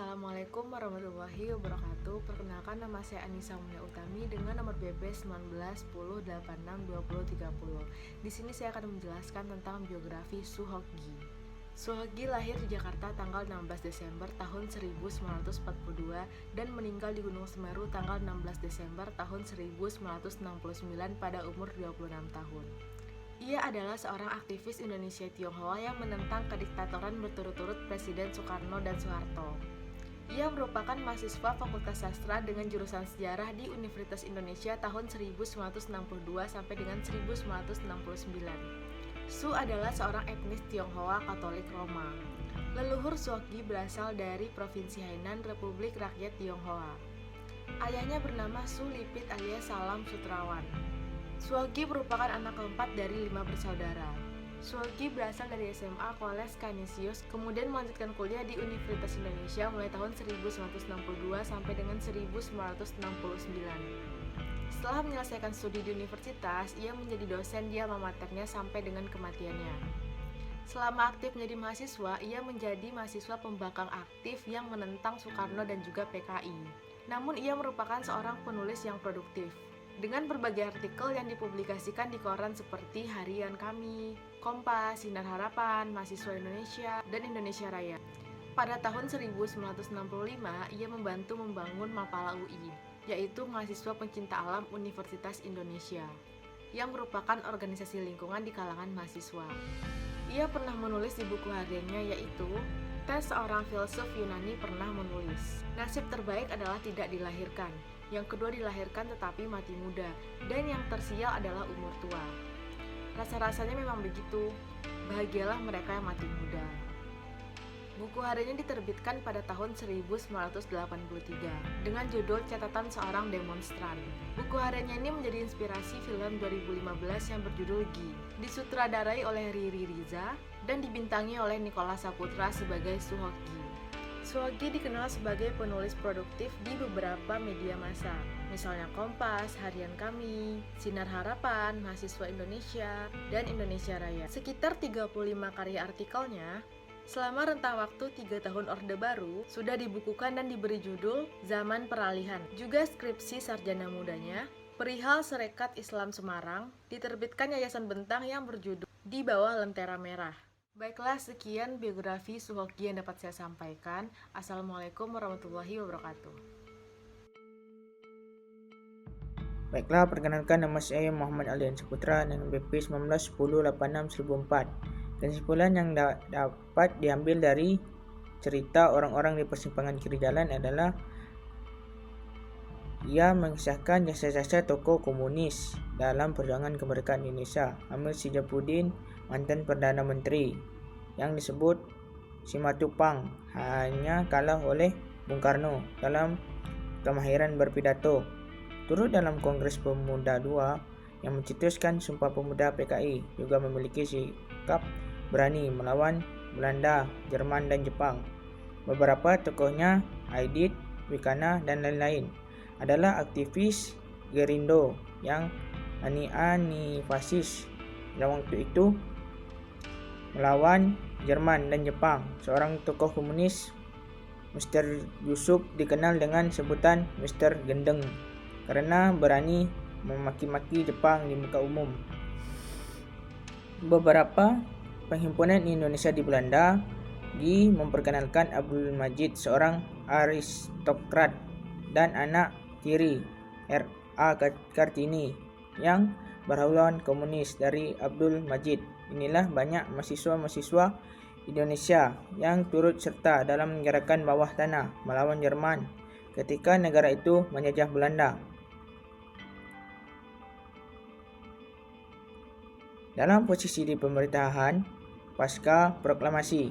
Assalamualaikum warahmatullahi wabarakatuh. Perkenalkan, nama saya Anissa Mulia Utami dengan nomor BB 19 10 86 20 30. Di sini saya akan menjelaskan tentang biografi Soehogi. Soehogi lahir di Jakarta tanggal 16 Desember tahun 1942 dan meninggal di Gunung Semeru tanggal 16 Desember tahun 1969 pada umur 26 tahun. Ia adalah seorang aktivis Indonesia Tionghoa yang menentang kediktatoran berturut-turut Presiden Soekarno dan Soeharto. Ia merupakan mahasiswa Fakultas Sastra dengan jurusan sejarah di Universitas Indonesia tahun 1962 sampai dengan 1969. Su adalah seorang etnis Tionghoa Katolik Roma. Leluhur Soehogi berasal dari Provinsi Hainan, Republik Rakyat Tionghoa. Ayahnya bernama Su Lipit alias Salam Sutrawan. Soehogi merupakan anak keempat dari 5 bersaudara. Soehogi berasal dari SMA Koles Canisius, kemudian melanjutkan kuliah di Universitas Indonesia mulai tahun 1962 sampai dengan 1969. Setelah menyelesaikan studi di universitas, ia menjadi dosen di alma maternya sampai dengan kematiannya. Selama aktif menjadi mahasiswa, ia menjadi mahasiswa pembangkang aktif yang menentang Soekarno dan juga PKI. Namun ia merupakan seorang penulis yang produktif, dengan berbagai artikel yang dipublikasikan di koran seperti Harian Kami, Kompas, Sinar Harapan, Mahasiswa Indonesia, dan Indonesia Raya. Pada tahun 1965, ia membantu membangun Mapala UI, yaitu Mahasiswa Pencinta Alam Universitas Indonesia, yang merupakan organisasi lingkungan di kalangan mahasiswa. Ia pernah menulis di buku hariannya yaitu Tes Seorang Filsuf Yunani Pernah Menulis. Nasib terbaik adalah tidak dilahirkan. Yang kedua dilahirkan tetapi mati muda, dan yang tersial adalah umur tua. Rasa-rasanya memang begitu, bahagialah mereka yang mati muda. Buku hariannya diterbitkan pada tahun 1983 dengan judul Catatan Seorang Demonstran. Buku hariannya ini menjadi inspirasi film 2015 yang berjudul Gi, disutradarai oleh Riri Riza dan dibintangi oleh Nicholas Saputra sebagai Soehogi. Soehogi dikenal sebagai penulis produktif di beberapa media massa, misalnya Kompas, Harian Kami, Sinar Harapan, Mahasiswa Indonesia, dan Indonesia Raya. Sekitar 35 karya artikelnya selama rentang waktu 3 tahun Orde Baru sudah dibukukan dan diberi judul Zaman Peralihan. Juga skripsi sarjana mudanya, perihal Sarekat Islam Semarang, diterbitkan Yayasan Bentang yang berjudul Di Bawah Lentera Merah. Baiklah, sekian biografi Soehogi yang dapat saya sampaikan. Assalamualaikum warahmatullahi wabarakatuh. Baiklah, perkenalkan, nama saya Muhammad Alian Saputra dengan BP 19 10 86 1004. Kesimpulan yang dapat diambil dari cerita orang-orang di persimpangan kiri jalan adalah ia mengisahkan jasa-jasa tokoh komunis dalam perjuangan kemerdekaan Indonesia. Amir Syidjabudin, mantan Perdana Menteri, yang disebut Simatupang, hanya kalah oleh Bung Karno dalam kemahiran berpidato. Turut dalam Kongres Pemuda II yang mencetuskan Sumpah Pemuda PKI, juga memiliki sikap berani melawan Belanda, Jerman, dan Jepang. Beberapa tokohnya, Aidit, Wikana, dan lain-lain, adalah aktivis Gerindo yang fasis pada waktu itu melawan Jerman dan Jepang. Seorang tokoh komunis, Mr. Yusuf, dikenal dengan sebutan Mr. Gendeng karena berani memaki-maki Jepang di muka umum. Beberapa penghimpunan Indonesia di Belanda memperkenalkan Abdul Majid, seorang aristokrat dan anak tiri R.A. Kartini yang berhaluan komunis dari Abdul Majid. Inilah banyak mahasiswa-mahasiswa Indonesia yang turut serta dalam gerakan bawah tanah melawan Jerman ketika negara itu menjajah Belanda. Dalam posisi di pemerintahan pasca proklamasi,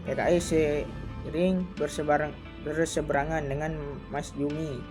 PKI sering berseberangan dengan Masyumi,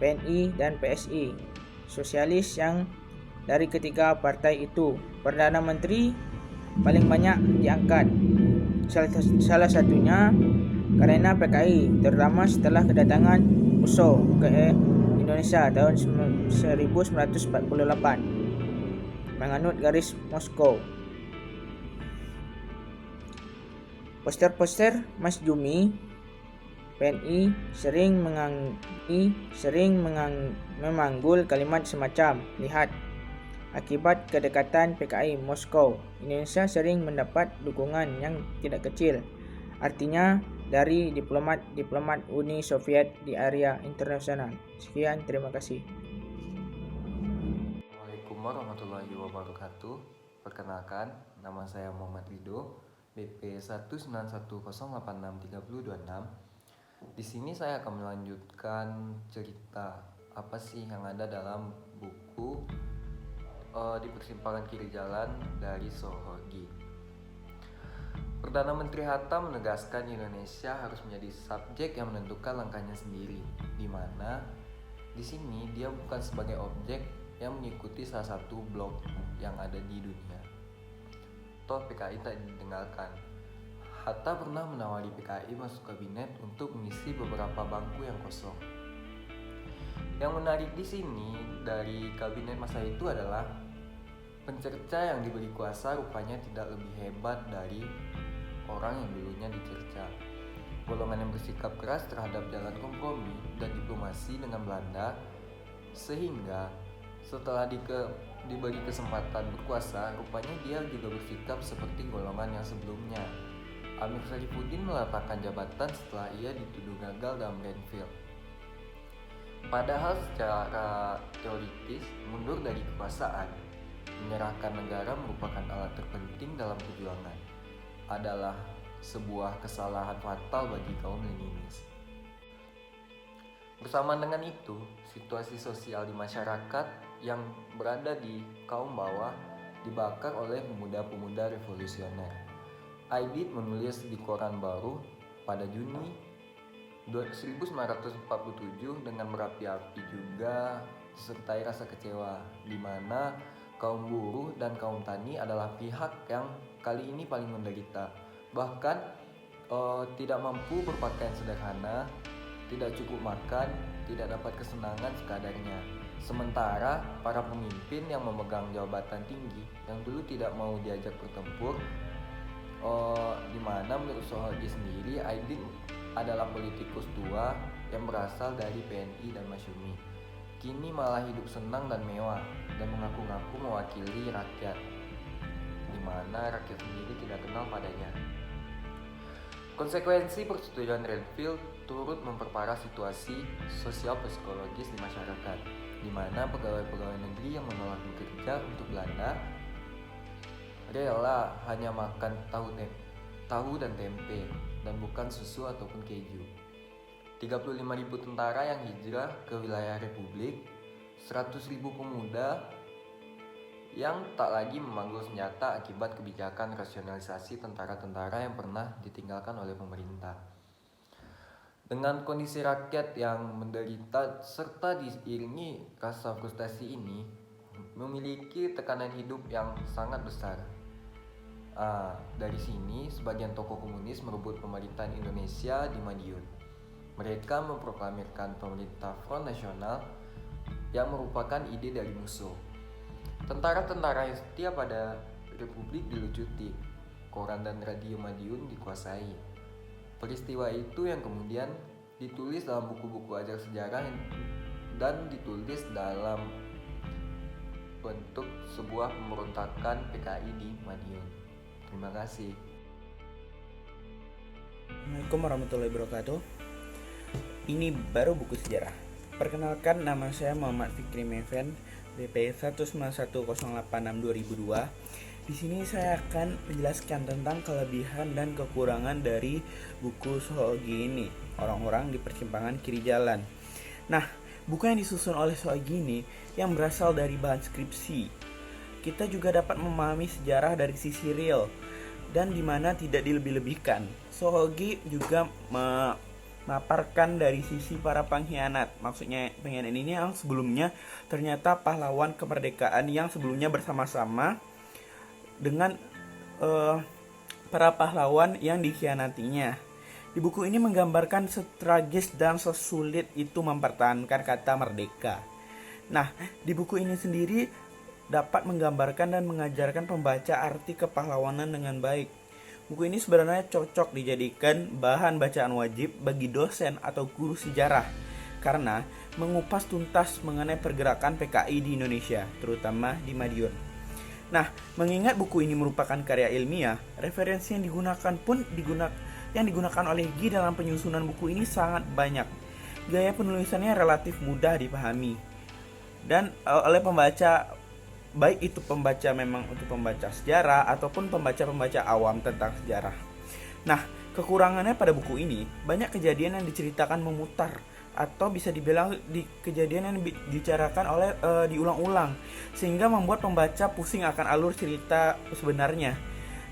PNI, dan PSI Sosialis yang dari ketiga partai itu. Perdana Menteri paling banyak diangkat, salah satunya karena PKI, terutama setelah kedatangan USO ke Indonesia tahun 1948 menganut garis Moskow. Poster-poster Masyumi PNI memanggul kalimat semacam, lihat, akibat kedekatan PKI Moskow, Indonesia sering mendapat dukungan yang tidak kecil. Artinya dari diplomat Uni Soviet di area internasional. Sekian, terima kasih. Assalamualaikum warahmatullahi wabarakatuh. Perkenalkan, nama saya Muhammad Rido, BP 191086326. Di sini saya akan melanjutkan cerita apa sih yang ada dalam buku Di Persimpangan Kiri Jalan dari Sohogi. Perdana Menteri Hatta menegaskan Indonesia harus menjadi subjek yang menentukan langkahnya sendiri, di mana di sini dia bukan sebagai objek yang mengikuti salah satu blok yang ada di dunia. Toh PKI tak ditinggalkan. Hatta pernah menawari PKI masuk kabinet untuk mengisi beberapa bangku yang kosong. Yang menarik di sini dari kabinet masa itu adalah pencerca yang diberi kuasa rupanya tidak lebih hebat dari orang yang dulunya dicerca. Golongan yang bersikap keras terhadap jalan kompromi dan diplomasi dengan Belanda, sehingga setelah diberi kesempatan berkuasa, rupanya dia juga bersikap seperti golongan yang sebelumnya. Amir Syarifuddin meletakkan jabatan setelah ia dituduh gagal dalam Renville. Padahal secara teoritis, mundur dari kekuasaan, menyerahkan negara merupakan alat terpenting dalam perjuangan, adalah sebuah kesalahan fatal bagi kaum Leninis. Bersamaan dengan itu, situasi sosial di masyarakat yang berada di kaum bawah dibakar oleh pemuda-pemuda revolusioner. Aidit menulis di Koran Baru pada Juni 1947 dengan berapi-api juga disertai rasa kecewa, di mana kaum buruh dan kaum tani adalah pihak yang kali ini paling menderita. Bahkan tidak mampu berpakaian sederhana, tidak cukup makan, tidak dapat kesenangan sekadarnya. Sementara para pemimpin yang memegang jabatan tinggi yang dulu tidak mau diajak bertempur, di mana menurut Sohogi sendiri Aidit adalah politikus tua yang berasal dari PNI dan Masyumi, kini malah hidup senang dan mewah dan mengaku-ngaku mewakili rakyat, di mana rakyat sendiri tidak kenal padanya. Konsekuensi persetujuan Renville turut memperparah situasi sosial psikologis di masyarakat, di mana pegawai-pegawai negeri yang menolak bekerja untuk Belanda rela hanya makan tahu dan tempe dan bukan susu ataupun keju. 35.000 tentara yang hijrah ke wilayah Republik, 100.000 pemuda yang tak lagi memanggul senjata akibat kebijakan rasionalisasi tentara-tentara yang pernah ditinggalkan oleh pemerintah. Dengan kondisi rakyat yang menderita serta diiringi rasa frustasi ini, memiliki tekanan hidup yang sangat besar. Dari sini, sebagian tokoh komunis merebut pemerintahan Indonesia di Madiun. Mereka memproklamirkan pemerintah Front Nasional yang merupakan ide dari musuh. Tentara-tentara yang setia pada Republik dilucuti, koran dan radio Madiun dikuasai. Peristiwa itu yang kemudian ditulis dalam buku-buku ajar sejarah dan ditulis dalam bentuk sebuah pemberontakan PKI di Madiun. Terima kasih. Assalamualaikum warahmatullahi wabarakatuh. Ini baru buku sejarah. Perkenalkan, nama saya Muhammad Fikri Meven, BP 1910862. Di sini saya akan menjelaskan tentang kelebihan dan kekurangan dari buku Sohogi ini, Orang-orang di Persimpangan Kiri Jalan. Nah, buku yang disusun oleh Sohogi ini yang berasal dari bahan skripsi. Kita juga dapat memahami sejarah dari sisi real dan dimana tidak dilebih-lebihkan. Sohogi juga memaparkan dari sisi para pengkhianat. Maksudnya pengkhianat ini yang sebelumnya ternyata pahlawan kemerdekaan yang sebelumnya bersama-sama dengan para pahlawan yang dikhianatinya. Di buku ini menggambarkan setragis dan sesulit itu mempertahankan kata merdeka. Nah, di buku ini sendiri dapat menggambarkan dan mengajarkan pembaca arti kepahlawanan dengan baik. Buku ini sebenarnya cocok dijadikan bahan bacaan wajib bagi dosen atau guru sejarah karena mengupas tuntas mengenai pergerakan PKI di Indonesia, terutama di Madiun. Nah, mengingat buku ini merupakan karya ilmiah, referensi yang digunakan oleh Gi dalam penyusunan buku ini sangat banyak. Gaya penulisannya relatif mudah dipahami dan oleh pembaca, baik itu pembaca memang untuk pembaca sejarah ataupun pembaca-pembaca awam tentang sejarah. Nah, kekurangannya pada buku ini banyak kejadian yang diceritakan memutar atau bisa dibilang kejadian yang dibicarakan diulang-ulang sehingga membuat pembaca pusing akan alur cerita sebenarnya.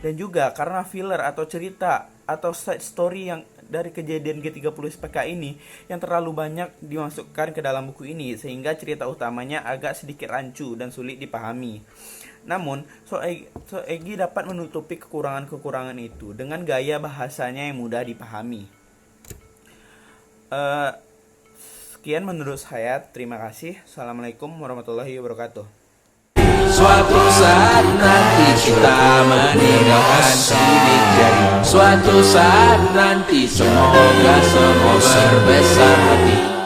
Dan juga karena filler atau cerita atau side story yang dari kejadian G30 SPK ini yang terlalu banyak dimasukkan ke dalam buku ini sehingga cerita utamanya agak sedikit rancu dan sulit dipahami. Namun, Soegi dapat menutupi kekurangan-kekurangan itu dengan gaya bahasanya yang mudah dipahami. Sekian menurut saya, terima kasih. Assalamualaikum warahmatullahi wabarakatuh. Suatu saat nanti kita meninggalkan sidik jari. Suatu saat nanti semoga semua berbesar hati.